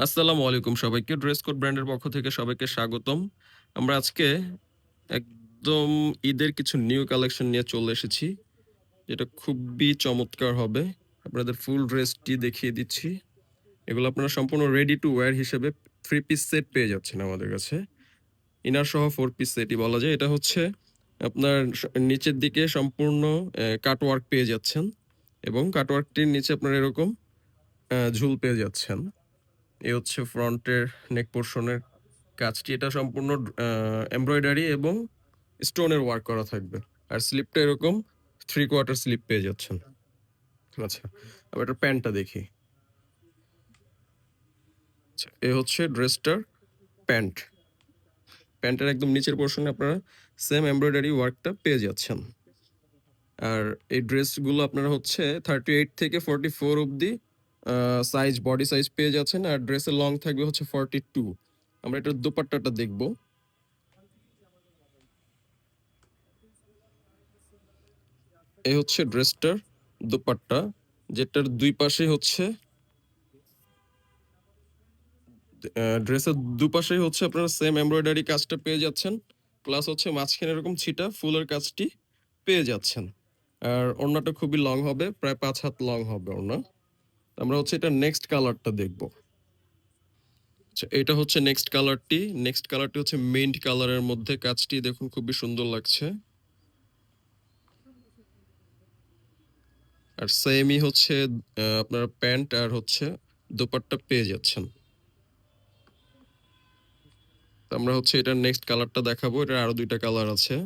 আসসালামু আলাইকুম সবাইকে। ড্রেস কোড ব্র্যান্ডের পক্ষ থেকে সবাইকে স্বাগতম। আমরা আজকে একদম ঈদের কিছু নিউ কালেকশন নিয়ে চলে এসেছি। যেটা খুবই চমৎকার হবে। আপনাদের ফুল ড্রেসটি দেখিয়ে দিচ্ছি। এগুলো আপনারা সম্পূর্ণ রেডি টু ওয়্যার হিসেবে 3 পিস সেট পেয়ে যাচ্ছেন আমাদের কাছে। ইনার সহ 4 পিস সেটই বলা যায়। এটা হচ্ছে আপনার নিচের দিকে সম্পূর্ণ কাটওয়ার্ক পেয়ে যাচ্ছেন এবং কাটওয়ার্কটির নিচে আপনারা এরকম ঝুল পেয়ে যাচ্ছেন। এই হচ্ছে ফ্রন্টের নেক পোরশনের কাজটি। এটা সম্পূর্ণ এমব্রয়ডারি এবং স্টোনের ওয়ার্ক করা থাকবে। আর স্লিপটা এরকম 3 কোয়ার্টার স্লিপ পেয়ে যাচ্ছেন। আচ্ছা, আবার এটার প্যান্টটা দেখি। আচ্ছা, এ হচ্ছে ড্রেসটার প্যান্ট। প্যান্টের একদম নিচের পোরশনে আপনারা সেম এমব্রয়ডারি ওয়ার্কটা পেয়ে যাচ্ছেন। আর এই ড্রেসগুলো আপনারা হচ্ছে 38 থেকে 44 অব্দি সাইজ, বডি সাইজ পেয়ে যাচ্ছেন। আর ড্রেসের লং থাকবে হচ্ছে 42। আমরা এটার দোপাট্টাটা দেখব। এই হচ্ছে ড্রেসটার দোপাট্টা, যেটার ২ পাশেই হচ্ছে ড্রেসের দুপাশেই হচ্ছে আপনারা সেম এমব্রয়ডারি কাজটা পেয়ে যাচ্ছেন। প্লাস হচ্ছে মাঝখানে এরকম ছিটা ফুলের কাজটি পেয়ে যাচ্ছেন। আর ওড়নাটা খুবই লং হবে, প্রায় ৫ হাত লং হবে ওড়না। আমরা হচ্ছে এটা নেক্সট কালারটা দেখব। আচ্ছা, এটা হচ্ছে নেক্সট কালারটি। নেক্সট কালারটি হচ্ছে মিন্ট কালারের মধ্যে, কাজটি দেখুন খুবই সুন্দর লাগছে। আর সেমই হচ্ছে আপনার প্যান্ট আর হচ্ছে দোপাট্টা পেয়ে যাচ্ছেন। তো আমরা হচ্ছে এটার নেক্সট কালারটা দেখাবো। এটার আরো ২ টা কালার আছে।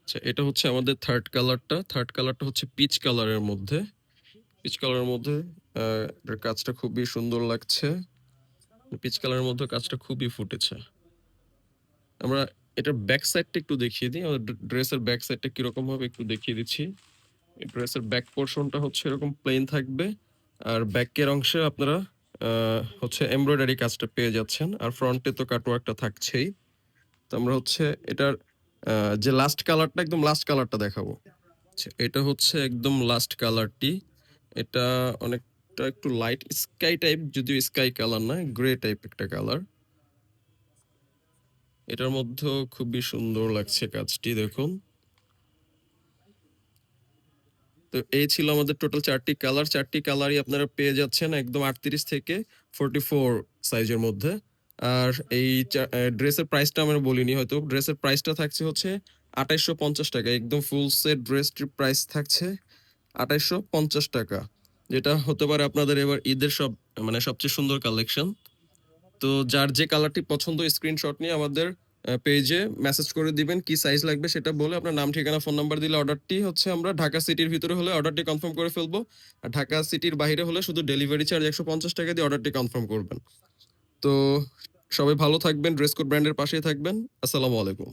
আচ্ছা, এটা হচ্ছে আমাদের থার্ড কালারটা। থার্ড কালারটা হচ্ছে পিচ কালারের মধ্যে। পিচ কালারের মধ্যে এটার কাজটা খুবই সুন্দর লাগছে। পিচ কালারের মধ্যে কাজটা খুবই ফুটেছে। আমরা এটার ব্যাক সাইডটা একটু দেখিয়ে দিই। আমাদের ড্রেসের ব্যাক সাইডটা কিরকম হবে একটু দেখিয়ে দিচ্ছি। এই ড্রেসের ব্যাক পোরশনটা হচ্ছে এরকম প্লেন থাকবে। আর ব্যাকের অংশে আপনারা হচ্ছে এমব্রয়ডারি কাজটা পেয়ে যাচ্ছেন। আর ফ্রন্টে তো কাটওয়ার্কটা থাকছেই। তো আমরা হচ্ছে এটার যে লাস্ট কালারটা, একদম লাস্ট কালারটা দেখাবো। আচ্ছা, এটা হচ্ছে একদম লাস্ট কালারটি। এটা অনেকটা একটু লাইট স্কাই টাইপ, যদিও স্কাই কালার না, গ্রে টাইপ একটা কালার। এটার মধ্যেও খুবই সুন্দর লাগছে কাজটি দেখুন। তো এই ছিল আমাদের টোটাল ৪ টি কালার। ৪ টি কালারই আপনারা পেয়ে যাচ্ছেন একদম ৩৮ থেকে 44 সাইজের মধ্যে। আর এই ড্রেসের প্রাইসটা আমরা বলিনি হয়তো। ড্রেসের প্রাইসটা থাকছে হচ্ছে ৳২৮৫০। একদম ফুল সেট ড্রেসটির প্রাইস থাকছে ৳২৮৫০। যেটা হতে পারে আপনাদের এবার ঈদের মানে সবচেয়ে সুন্দর কালেকশন। তো যার যে কালারটি পছন্দ স্ক্রিনশট নিয়ে আমাদের পেজে মেসেজ করে দিবেন। কি সাইজ লাগবে সেটা বলে আপনার নাম, ঠিকানা, ফোন নাম্বার দিলে অর্ডারটি হচ্ছে আমরা ঢাকা সিটির ভিতরে হলে অর্ডারটি কনফার্ম করে ফেলবো। আর ঢাকা সিটির বাইরে হলে শুধু ডেলিভারি চার্জ ৳১৫০ দিয়ে অর্ডারটি কনফার্ম করবেন। তো সবাই ভালো থাকবেন, ড্রেস কোড ব্র্যান্ডের পাশেই থাকবেন। আসসালামু আলাইকুম।